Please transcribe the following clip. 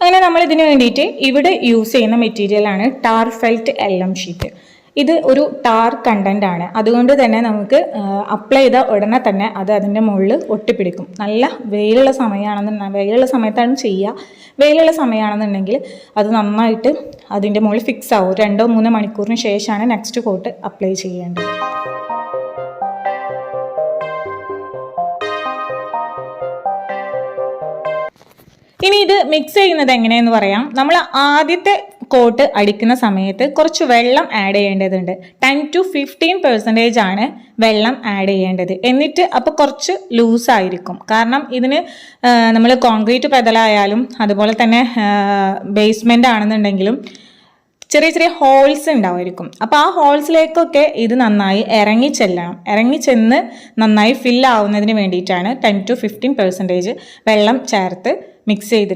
അങ്ങനെ നമ്മൾ ഇതിന് വേണ്ടിയിട്ട് ഇവിടെ യൂസ് ചെയ്യുന്ന മെറ്റീരിയലാണ് ടാർ ഫെൽറ്റ് LM ഷീറ്റ്. ഇത് ഒരു ടാർ കണ്ടന്റ് ആണ്. അതുകൊണ്ട് തന്നെ നമുക്ക് അപ്ലൈ ചെയ്ത ഉടനെ തന്നെ അത് അതിൻ്റെ മുകളിൽ ഒട്ടിപ്പിടിക്കും. നല്ല വെയിലുള്ള സമയത്താണ് ചെയ്യുക. വെയിലുള്ള സമയമാണെന്നുണ്ടെങ്കിൽ അത് നന്നായിട്ട് അതിൻ്റെ മുകളിൽ ഫിക്സ് ആവും. 2-3 മണിക്കൂറിന് ശേഷമാണ് നെക്സ്റ്റ് കോട്ട് അപ്ലൈ ചെയ്യേണ്ടത്. ഇനി ഇത് മിക്സ് ചെയ്യുന്നത് എങ്ങനെയെന്ന് പറയാം. നമ്മൾ ആദ്യത്തെ കോട്ട് അടിക്കുന്ന സമയത്ത് കുറച്ച് വെള്ളം ആഡ് ചെയ്യേണ്ടതുണ്ട്. 10 to 15% ആണ് വെള്ളം ആഡ് ചെയ്യേണ്ടത്. എന്നിട്ട് അപ്പോൾ കുറച്ച് ലൂസായിരിക്കും. കാരണം ഇതിന് നമ്മൾ കോൺക്രീറ്റ് പ്രതലമായാലും അതുപോലെ തന്നെ ബേസ്മെൻ്റ് ആണെന്നുണ്ടെങ്കിലും ചെറിയ ചെറിയ ഹോൾസ് ഉണ്ടാവുമായിരിക്കും. അപ്പോൾ ആ ഹോൾസിലേക്കൊക്കെ ഇത് നന്നായി ഇറങ്ങിച്ചെന്ന് നന്നായി ഫില്ലാവുന്നതിന് വേണ്ടിയിട്ടാണ് 10 to 15% വെള്ളം ചേർത്ത് മിക്സ് ചെയ്ത്